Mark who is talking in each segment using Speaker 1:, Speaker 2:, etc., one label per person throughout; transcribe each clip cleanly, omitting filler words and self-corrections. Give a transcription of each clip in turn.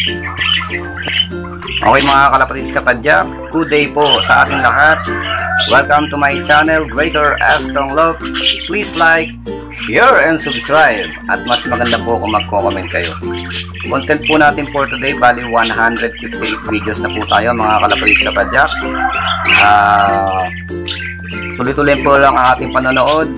Speaker 1: Okay mga kalapatids kapadyak, good day po sa ating lahat. Welcome to my channel, Greater Aston Love. Please like, share, and subscribe. At mas maganda po kung magko-comment kayo. Content po natin for today, bali 158 videos na po tayo mga kalapatids kapadyak. Tuloy-tuloy po lang ang ating panonood.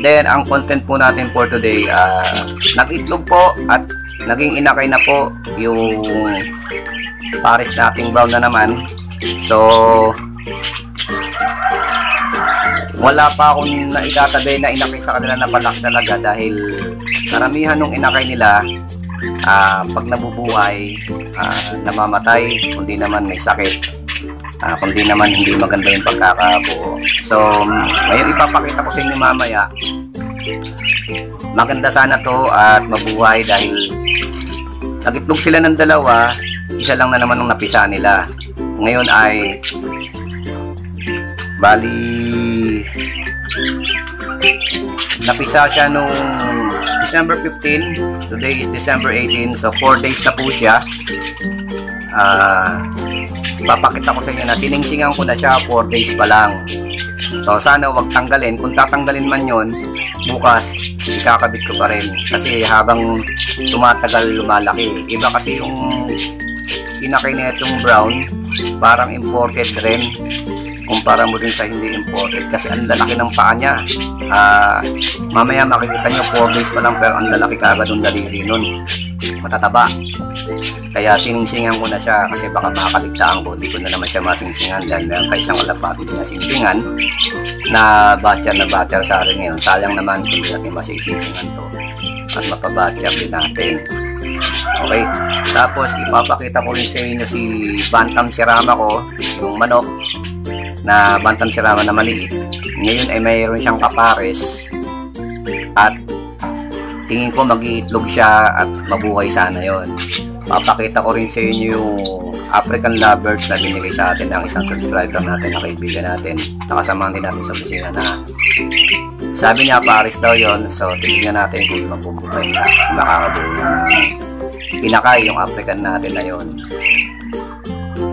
Speaker 1: Then ang content po natin for today, nag-itlog po at naging inakay na po yung pares nating brown na naman. So wala pa akong naitatabi na inakay sa kanila na palak talaga, dahil karamihan ng inakay nila pag nabubuhay namamatay, kundi naman may sakit, kundi naman hindi maganda yung pagkakabuo. So ngayon ipapakita ko sa inyo mamaya. Maganda sana to at mabuhay, dahil nagitlog sila ng dalawa, isa lang na naman ang napisa nila. Ngayon ay bali napisa siya nung December 15, today is December 18, so 4 days na po siya. Papakita ko sa inyo na siningsingan ko na siya 4 days pa lang. So sana wag tanggalin. Kung tatanggalin man yon, bukas ikakabit ko pa rin, kasi habang tumatagal lumalaki. Iba kasi yung inakay na itong brown, parang imported rin kumpara mo din sa hindi imported, kasi ang lalaki ng paa niya. Mamaya makikita nyo 4 days pa lang, pero ang lalaki kaagad ng daliri nun, matataba. Kaya siningsingan ko na siya, kasi baka makaligtaan ko, hindi ko na naman siya masingsingan, dahil meron pa isang kalapati na singsingan na batcher sa akin ngayon. Sayang naman kung hindi natin masisingsingan to at mapabatcher din natin. Okay, tapos ipapakita ko rin sa inyo si Bantam Sirama ko, yung manok na Bantam Sirama na maliit. Ngayon ay mayroon siyang kapares at tingin ko mag-iitlog siya at mabuhay sana yon. Papakita ko rin sa inyo yung African Lovebirds na binigay sa atin ng isang subscriber natin na kaibigan natin, nakasamahan din natin sa opisina, na sabi niya pares daw yon. So tingnan natin kung mabubuhay na, makakabuo ng inakay yung African natin na yon.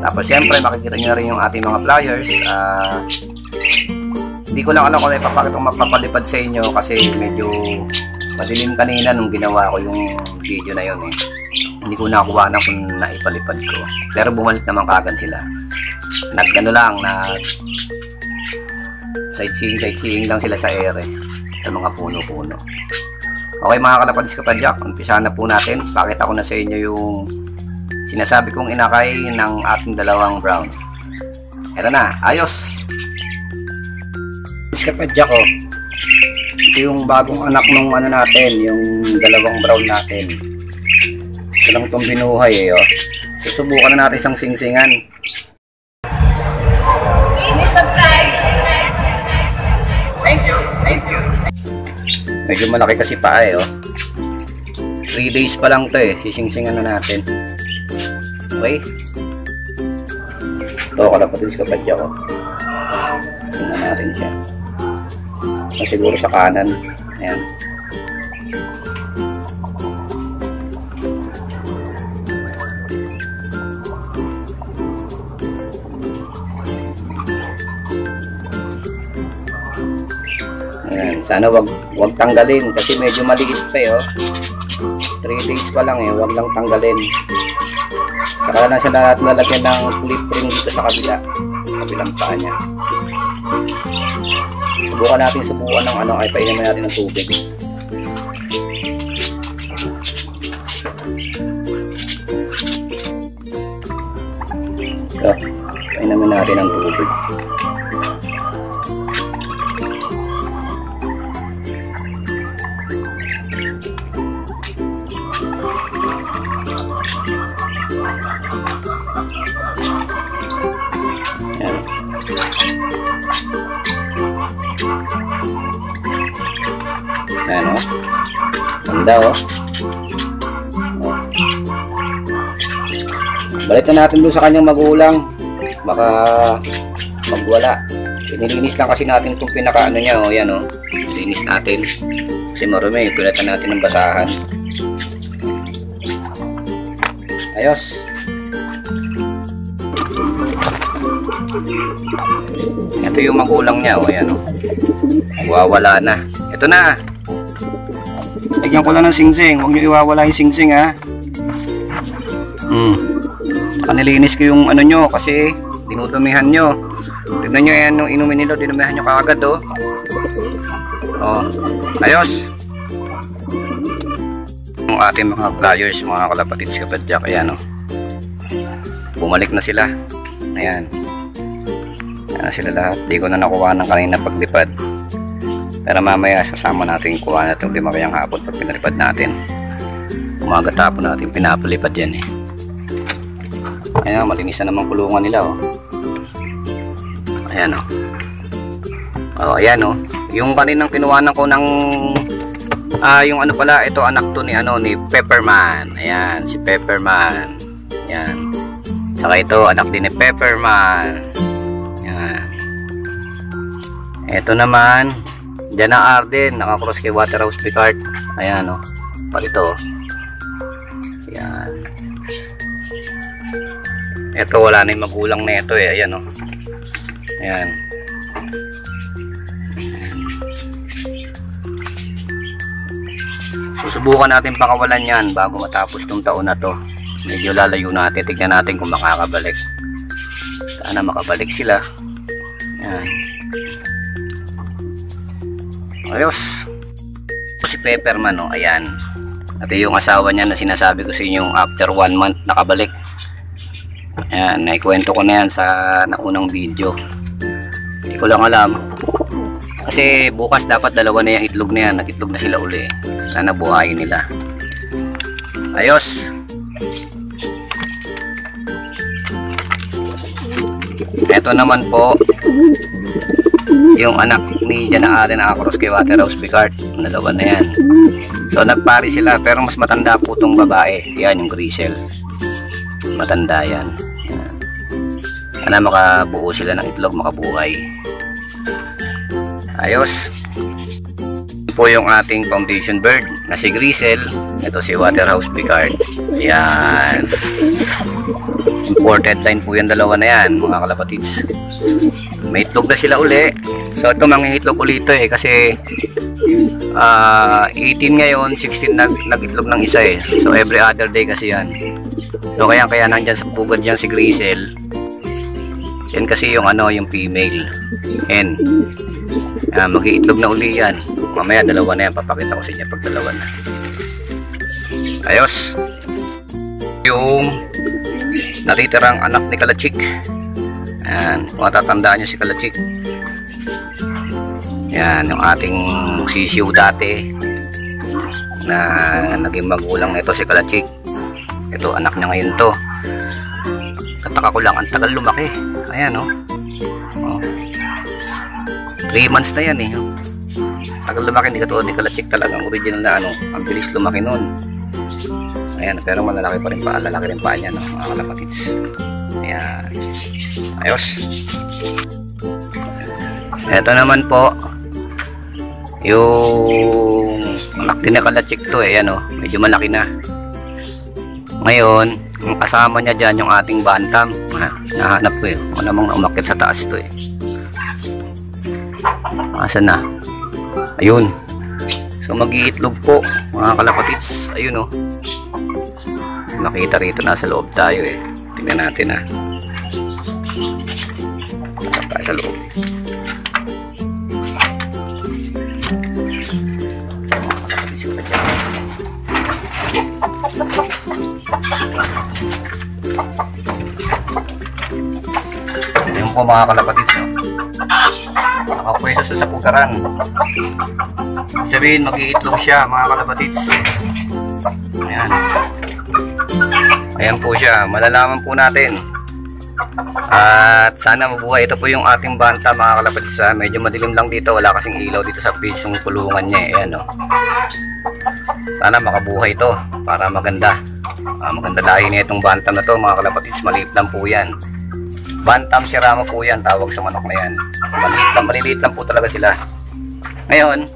Speaker 1: Tapos siyempre makikita nyo rin yung ating mga flyers. Hindi ko lang alam kung ipapakita kung mapapalipad sa inyo, kasi medyo madilim kanina nung ginawa ko yung video na yon eh. Hindi ko nakuha na kung naipalipad ko, pero bumalik naman kagad sila. Nagano lang, sightseeing lang sila sa ere, sa mga puno-puno. Okay mga kalapatids kapadyak, umpisa na po natin. Pakita ko na sa inyo yung sinasabi kong inakay ng ating dalawang brown. Eto na, ayos. Kapadyak ko, ito yung bagong anak ng ano natin, yung dalawang brown natin. Ito lang itong binuhay eh, oh. Susubukan na natin isang singsingan. Thank you. Medyo malaki kasi pa eh, oh. 3 days pa lang to eh, sisingsingan na natin. Okay. Ito, kalapatids kapadyak ko. Tingnan natin siya. Siguro sa kanan. Ayan. Ayan. Sana wag tanggalin, kasi medyo maliit pa eh, oh. 3 days pa lang eh, wag lang tanggalin. Saka na siya lalagyan ng clip ring dito sa kabilang paa niya. Subukan ng ano, ay painaman natin ng tubig. So, painaman natin ng tubig. Ayan. Ayan o. Ganda o. Balikan natin doon sa kanyang magulang. Baka magwala. Nilinis lang kasi natin itong pinaka ano niya o. Yan o. Nilinis natin. Kasi marumi. Pilitan natin ng basahan. Ayos. Ito yung magulang niya. O, ayan, o. Wawala na. Ito na. Lagyan ko lang ng singsing. Huwag nyo iwawala yung singsing, ha. Nilinis ko yung ano nyo kasi dinudumihan nyo. Tignan nyo yan nung inumin nila. Dinumihan nyo kaagad, o. O. Ayos. Yung ating mga pliers, mga kalapatids kapadyak. Ayan, o. Bumalik na sila. Ayan. Ayan na sila lahat. Di ko na nakuha ng kanina paglipad. Pero mamaya sasama natin kuha natin 5 kayang hapon pag pinalipad natin. Umaga tapon natin pinapalipad yan eh. Ayan, malinis na naman kulungan nila, oh. Ayan, oh. Oh, ayan, oh. Yung kaninang kinuhanan ko ng yung ano pala, ito anak to ni ni Pepperman. Ayan, si Pepperman. Ayan. Saka ito anak din ni Pepperman. Ayan. Ito naman Jana Arden, nakakross kay Waterhouse Picard. Ayan, oh. Palito. Ayan. Ito wala na yung magulang na ito eh. Ayan, oh. Ayan. Susubukan natin pakawalan yan bago matapos itong taon na to. Medyo lalayo natin. Tignan natin kung makakabalik. Sana makabalik sila. Ayan. Ayos. Si Pepperman, oh. Ayan. At yung asawa niya na sinasabi ko sa inyo after 1 month nakabalik. Ayan, naikwento ko na yan sa naunang video. Hindi ko lang alam kasi bukas dapat 2 na yung itlog na yan. Nag-itlog na sila uli. Sana buhayin nila. Ayos. Ito naman po yung anak ni Jana Arden, nakakross kay Waterhouse Picard. 2 na yan. So nagpari sila pero mas matanda po itong babae. Yan yung Grisel. Matanda yan. Sana makabuo sila ng itlog, makabuhay. Ayos. Po yung ating foundation bird na si Grisel. Ito si Waterhouse Picard. Ayan. Imported line po yung 2 na yan, mga kalapatids. May itlog na sila uli. So ito mga itlog ulit ito eh kasi 18 ngayon, 16 nag-itlog ng isa eh. So every other day kasi yan. So kaya nandyan sa pugad dyan si Grisel. Yan kasi yung yung female hen. Mag-iitlog na uli yan. Mamaya 2 na yan, papakita ko sa inyo pag 2 na. Ayos. Yung natitirang anak ni Kalachik. Ayan, kung matatandaan nyo si Kalachik. Yan, yung ating sisiw dati na naging magulang nito si Kalachik. Ito anak niya ngayon to. Kataka ko lang, ang tagal lumaki. Ayan, oh. 3 months na yan eh. Tagal lumaki, hindi katulad ni Kalachik, talagang original na ang bilis lumaki nun. Ayan, pero malalaki pa rin pa, lalaki rin pa niya, no, mga kalapatids. Ayan. Ayos. Ito naman po yung anak din na Kalachik to eh. Ayan, oh, medyo malaki na. Ngayon, ang kasama niya dyan yung ating bantam. Nahanap ko eh. Kung namang umakyat sa taas to eh. Asan na? Ayun. So mag-iitlog po mga kalapatids. Ayun, oh. Makita rito, nasa loob tayo eh. Tingnan natin ha. Pasok tayo sa loob. Ayun po mga kalapatids, no? Nakapwesto sa sapugaran. Sabihin mag-iitlog siya mga kalapatids. Ayan. Ayan po siya, malalaman po natin. At sana mabuhay. Ito po yung ating banta mga kalapatids. Medyo madilim lang dito, wala kasing ilaw dito sa pisong kulungan niya. Ayan, oh. Sana makabuhay ito para maganda. Maganda lahi na itong bantam na to mga kalapatids. Maliit lang po yan. Bantam sirama po yan, tawag sa manok na yan. Maliliit lang po talaga sila. Ngayon,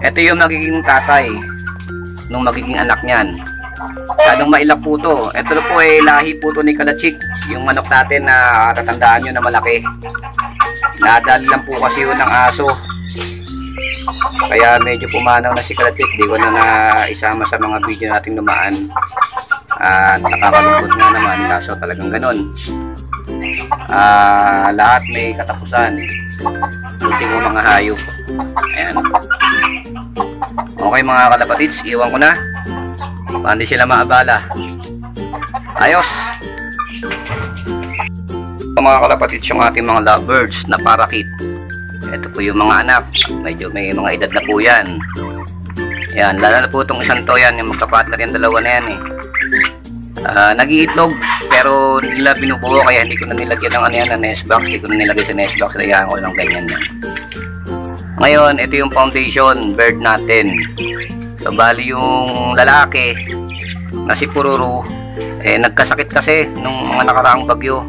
Speaker 1: ito yung magiging tatay nung magiging anak niyan. Masyadong mailap po to. Ito na po ay lahi po to ni Kalachik. Yung manok natin na tatandaan nyo na malaki. Nadali lang po kasi yun ng aso. Kaya medyo pumanaw na si Kalachik. Di ko na isama sa mga video nating dumaan. At nakakalungkot nga naman. Kaso talagang ganun. Lahat may katapusan. Ultimo mga hayop. Ayan. Okay mga kalapatids, iwan ko na. Hindi sila maabala. Ayos. Mga kalapatids, yung ating mga lovebirds na parakit. Ito po yung mga anak. Medyo may mga edad na po yan. Yan, lalo na po itong isang to yan. Yung magkapartner yan, dalawa na yan eh. Nag-iitlog pero nila binubuo kaya hindi ko na nilagyan ng ano yan na nest box. Hindi ko na nilagay sa nest box. Kaya ko lang ganyan yan. Ngayon, ito yung foundation bird natin. So, bali yung lalaki na si Pururu, nagkasakit kasi nung mga nakaraang bagyo.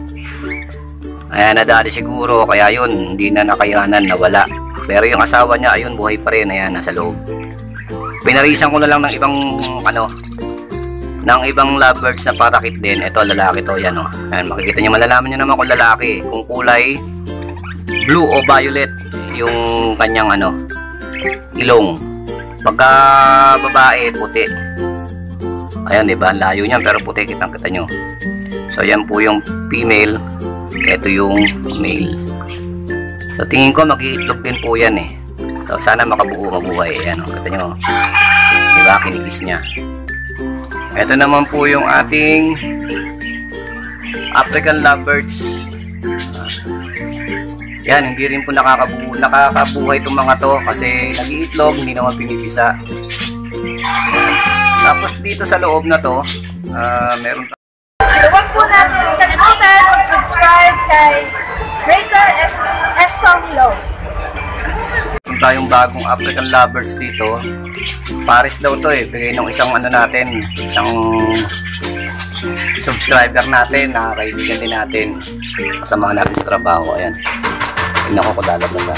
Speaker 1: Ayan, nadali siguro, kaya yun, hindi na nakayanan, nawala. Pero yung asawa niya, ayun, buhay pa rin, ayan, nasa loob. Pinarisan ko na lang ng ibang, ng ibang lovebirds na parakit din. Ito, lalaki to, yan, oh. Ayan, makikita niyo, malalaman niyo naman kung lalaki, kung kulay blue o violet yung kanyang, ilong. Pagka babae, puti. Ayan, diba? Layo niyan, pero puti, kitang-kita nyo. So, yan po yung female. Ito yung male. So, tingin ko, mag-iitlog din po yan eh. So, sana makabuo, mabuhay. Ayan, kita nyo. Diba? Kinikis niya. Ito naman po yung ating African lovebirds. Yan, hindi rin po nakakabuhay itong mga to kasi nag-iitlog, hindi naman pinipisa. Tapos dito sa loob na to, meron pa.
Speaker 2: So wag po natin kalimutan mag-subscribe kay Greater Estong Law.
Speaker 1: Meron tayong bagong African lovebirds dito. Paris daw to eh. Bigay ng isang natin, isang subscriber natin, nakakaibigan din natin. Kasama natin sa trabaho. Ayan. Tingnan ko kung lalabas na.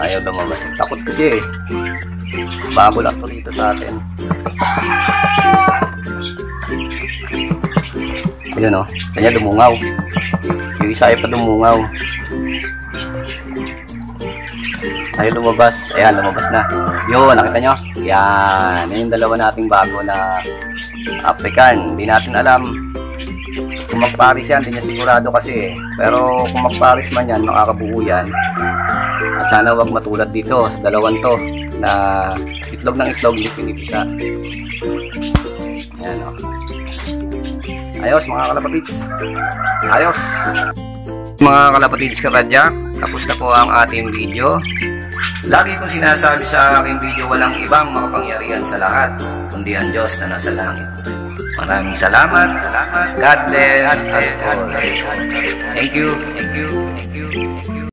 Speaker 1: Ayaw lumabas. Takot kasi eh. Bago lang to dito sa atin. Ayun o. Kanya lumungaw. Yung isa ay pa lumungaw. Ayaw lumabas. Ayan, lumabas na. Yun, nakita nyo? Yan. Yan yung dalawa nating bago na African. Hindi natin alam kung magparis yan, hindi niya sigurado kasi eh. Pero kung magparis man yan, makakabuo yan. At sana wag matulad dito sa dalawang to na itlog ng itlog, hindi pinipisa. Ayan o. Ayos mga kalapatids. Ayos. Mga kalapatids karadya, tapos na po ang ating video. Lagi kong sinasabi sa aking video, walang ibang makapangyarihan sa lahat, kundi ang Diyos na nasa langit. Maraming salamat. God bless us all. Thank you.